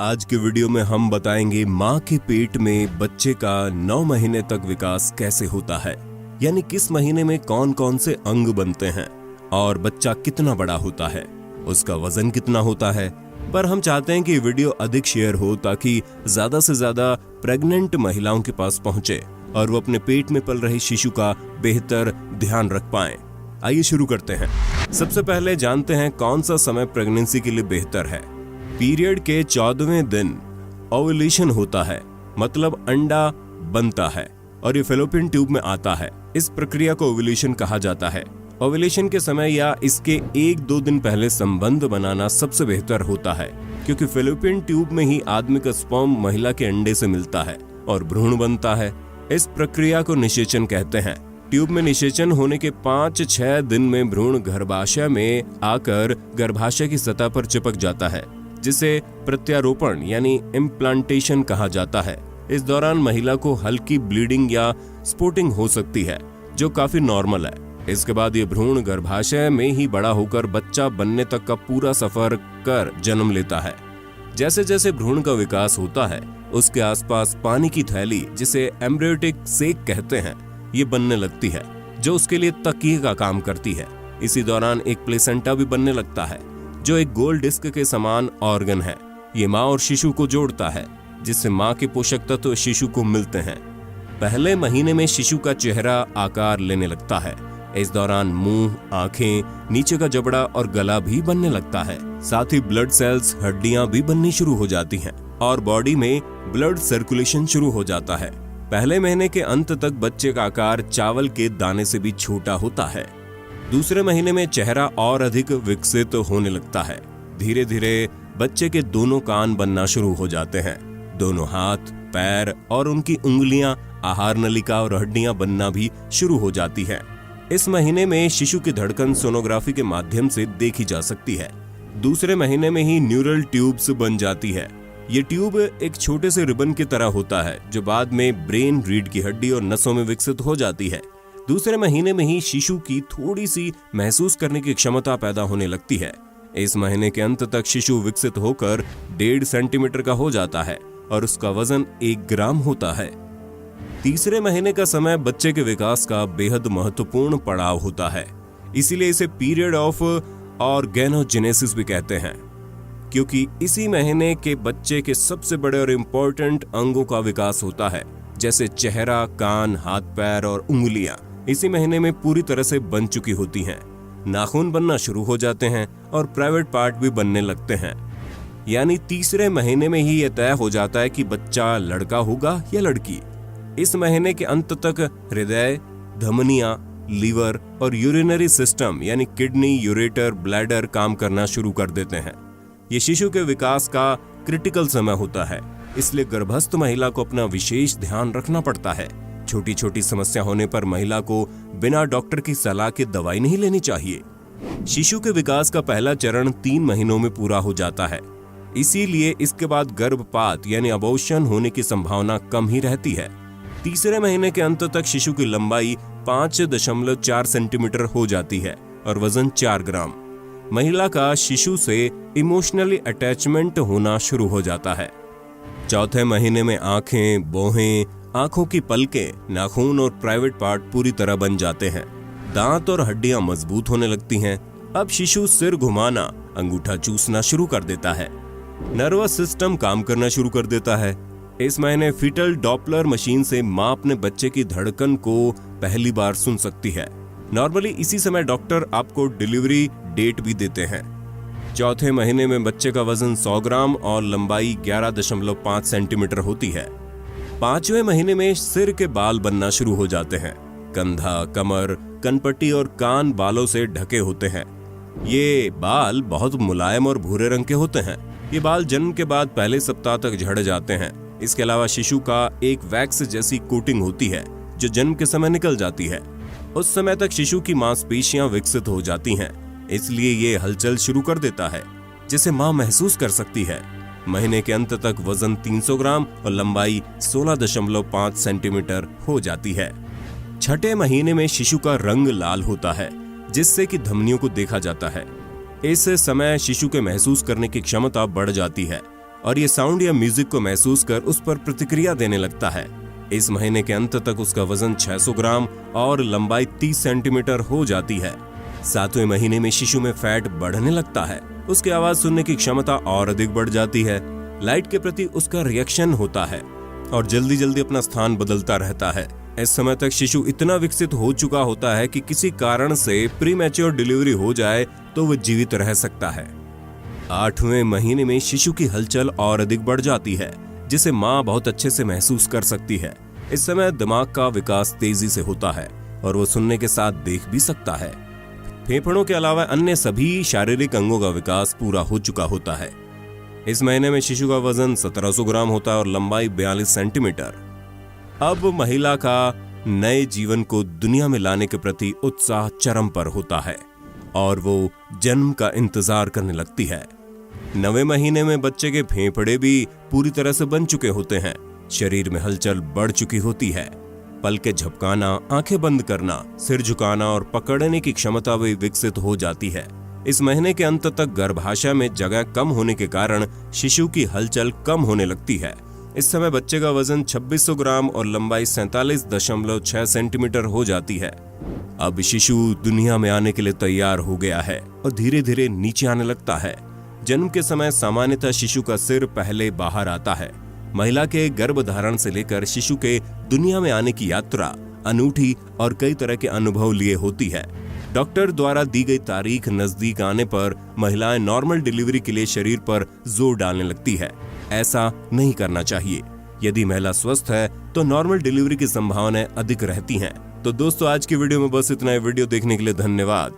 आज के वीडियो में हम बताएंगे माँ के पेट में बच्चे का 9 महीने तक विकास कैसे होता है, यानी किस महीने में कौन कौन से अंग बनते हैं और बच्चा कितना बड़ा होता है, उसका वजन कितना होता है। पर हम चाहते हैं कि वीडियो अधिक शेयर हो ताकि ज्यादा से ज्यादा प्रेग्नेंट महिलाओं के पास पहुंचे और वो अपने पेट में पल रहे शिशु का बेहतर ध्यान रख पाएं। आइए शुरू करते हैं। सबसे पहले जानते हैं कौन सा समय प्रेगनेंसी के लिए बेहतर है। पीरियड के 14वें दिन ओव्यूलेशन होता है, मतलब अंडा बनता है और ये फैलोपियन ट्यूब में आता है। इस प्रक्रिया को ओव्यूलेशन कहा जाता है। ओव्यूलेशन के समय या इसके 1-2 दिन पहले संबंध बनाना सबसे बेहतर होता है, क्योंकि फैलोपियन ट्यूब में ही आदमी का स्पर्म महिला के अंडे से मिलता है और भ्रूण बनता है। इस प्रक्रिया को निषेचन कहते हैं। ट्यूब में निषेचन होने के 5-6 दिन में भ्रूण गर्भाशय में आकर गर्भाशय की सतह पर चिपक जाता है, जिसे प्रत्यारोपण यानी इम्प्लांटेशन कहा जाता है। इस दौरान महिला को हल्की ब्लीडिंग या स्पॉटिंग हो सकती है, जो काफी नॉर्मल है। इसके बाद ये भ्रूण गर्भाशय में ही बड़ा होकर बच्चा बनने तक का पूरा सफर कर जन्म लेता है। जैसे जैसे भ्रूण का विकास होता है, उसके आसपास पानी की थैली, जिसे एम्ब्रियोटिक सेक कहते हैं, ये बनने लगती है, जो उसके लिए तकिए का काम करती है। इसी दौरान एक प्लेसेंटा भी बनने लगता है, जो एक गोल डिस्क के समान ऑर्गन है। ये माँ और शिशु को जोड़ता है, जिससे माँ के पोषक तत्व शिशु को मिलते हैं। पहले महीने में शिशु का चेहरा आकार लेने लगता है। इस दौरान मुंह, आंखें, नीचे का जबड़ा और गला भी बनने लगता है। साथ ही ब्लड सेल्स, हड्डियां भी बननी शुरू हो जाती हैं और बॉडी में ब्लड सर्कुलेशन शुरू हो जाता है। पहले महीने के अंत तक बच्चे का आकार चावल के दाने से भी छोटा होता है। दूसरे महीने में चेहरा और अधिक विकसित होने लगता है। धीरे धीरे बच्चे के दोनों कान बनना शुरू हो जाते हैं। दोनों हाथ, पैर और उनकी उंगलियां, आहार नलिका और हड्डियां बनना भी शुरू हो जाती हैं। इस महीने में शिशु की धड़कन सोनोग्राफी के माध्यम से देखी जा सकती है। दूसरे महीने में ही न्यूरल ट्यूब्स बन जाती है। ये ट्यूब एक छोटे से रिबन की तरह होता है, जो बाद में ब्रेन, रीढ़ की हड्डी और नसों में विकसित हो जाती है। दूसरे महीने में ही शिशु की थोड़ी सी महसूस करने की क्षमता पैदा होने लगती है। इस महीने के अंत तक शिशु विकसित होकर 1.5 सेंटीमीटर का हो जाता है और उसका वजन 1 ग्राम होता है। तीसरे महीने का समय बच्चे के विकास का बेहद महत्वपूर्ण पड़ाव होता है, इसीलिए इसे पीरियड ऑफ ऑर्गेनोजेनेसिस भी कहते हैं, क्योंकि इसी महीने के बच्चे के सबसे बड़े और इम्पोर्टेंट अंगों का विकास होता है, जैसे चेहरा, कान, हाथ, पैर और उंगलियां इसी महीने में पूरी तरह से बन चुकी होती हैं। नाखून बनना शुरू हो जाते हैं और प्राइवेट पार्ट भी बनने लगते हैं। यानी तीसरे महीने में ही यह तय हो जाता है कि बच्चा लड़का होगा या लड़की। इस महीने के अंत तक हृदय, धमनियां, लीवर और यूरिनरी सिस्टम यानी किडनी, यूरेटर, ब्लैडर काम करना शुरू कर देते हैं। ये शिशु के विकास का क्रिटिकल समय होता है, इसलिए गर्भस्थ महिला को अपना विशेष ध्यान रखना पड़ता है। छोटी छोटी समस्या होने पर महिला को बिना डॉक्टर की सलाह के दवाई नहीं लेनी चाहिए। शिशु के विकास का पहला चरण 3 महीनों में पूरा हो जाता है, इसीलिए इसके बाद गर्भपात यानी अबॉर्शन होने की संभावना कम ही रहती है। तीसरे महीने के अंत तक शिशु की लंबाई 5.4 सेंटीमीटर हो जाती है और वजन 4 ग्राम। महिला का शिशु से इमोशनली अटैचमेंट होना शुरू हो जाता है। चौथे महीने में आंखें, भौहें, आंखों की पलकें, नाखून और प्राइवेट पार्ट पूरी तरह बन जाते हैं। दांत और हड्डियां मजबूत होने लगती हैं। अब शिशु सिर घुमाना, अंगूठा चूसना शुरू कर देता है। नर्वस सिस्टम काम करना शुरू कर देता है। इस महीने फीटल डॉपलर मशीन से माँ अपने बच्चे की धड़कन को पहली बार सुन सकती है। नॉर्मली इसी समय डॉक्टर आपको डिलीवरी डेट भी देते हैं। चौथे महीने में बच्चे का वजन 100 ग्राम और लंबाई 11.5 सेंटीमीटर होती है। 5वें महीने में सिर के बाल बनना शुरू हो जाते हैं। कंधा, कमर, कनपट्टी और कान बालों से ढके होते हैं। ये बाल बहुत मुलायम और भूरे रंग के होते हैं। ये बाल जन्म के बाद पहले सप्ताह तक झड़ जाते हैं। इसके अलावा शिशु का एक वैक्स जैसी कोटिंग होती है, जो जन्म के समय निकल जाती है। उस समय तक शिशु की मांसपेशियां विकसित हो जाती हैं, इसलिए ये हलचल शुरू कर देता है, जिसे मां महसूस कर सकती है। महीने के अंत तक वजन 300 ग्राम और लंबाई 16.5 सेंटीमीटर हो जाती है। छठे महीने में शिशु का रंग लाल होता है, जिससे कि धमनियों को देखा जाता है। इस समय शिशु के महसूस करने की क्षमता बढ़ जाती है और ये साउंड या म्यूजिक को महसूस कर उस पर प्रतिक्रिया देने लगता है। इस महीने के अंत तक उसका वजन 600 ग्राम और लंबाई 30 सेंटीमीटर हो जाती है। 7वें महीने में शिशु में फैट बढ़ने लगता है। उसकी आवाज सुनने की क्षमता और अधिक बढ़ जाती है। लाइट के प्रति उसका रिएक्शन होता है और जल्दी जल्दी अपना स्थान बदलता रहता है। इस समय तक शिशु इतना विकसित हो चुका होता है कि किसी कारण से प्रीमैच्योर डिलीवरी हो जाए तो वह जीवित रह सकता है। 8वें महीने में शिशु की हलचल और अधिक बढ़ जाती है, जिसे माँ बहुत अच्छे से महसूस कर सकती है। इस समय दिमाग का विकास तेजी से होता है और वो सुनने के साथ देख भी सकता है। फेफड़ों के अलावा अन्य सभी शारीरिक अंगों का विकास पूरा हो चुका होता है। इस महीने में शिशु का वजन 1700 ग्राम होता है और लंबाई 42 सेंटीमीटर। अब महिला का नए जीवन को दुनिया में लाने के प्रति उत्साह चरम पर होता है और वो जन्म का इंतजार करने लगती है। 9वें महीने में बच्चे के फेफड़े भी पूरी तरह से बन चुके होते हैं। शरीर में हलचल बढ़ चुकी होती है। पलकें झपकाना, आंखें बंद करना, सिर झुकाना और पकड़ने की क्षमता भी विकसित हो जाती है। इस महीने के अंत तक गर्भाशय में जगह कम होने के कारण शिशु की हलचल कम होने लगती है। इस समय बच्चे का वजन 2600 ग्राम और लंबाई 47.6 सेंटीमीटर हो जाती है। अब शिशु दुनिया में आने के लिए तैयार हो गया है और धीरे धीरे नीचे आने लगता है। जन्म के समय सामान्यतः शिशु का सिर पहले बाहर आता है। महिला के गर्भधारण से लेकर शिशु के दुनिया में आने की यात्रा अनूठी और कई तरह के अनुभव लिए होती है। डॉक्टर द्वारा दी गई तारीख नजदीक आने पर महिलाएं नॉर्मल डिलीवरी के लिए शरीर पर जोर डालने लगती है। ऐसा नहीं करना चाहिए। यदि महिला स्वस्थ है तो नॉर्मल डिलीवरी की संभावनाएं अधिक रहती हैं। तो दोस्तों, आज की वीडियो में बस इतना ही। वीडियो देखने के लिए धन्यवाद।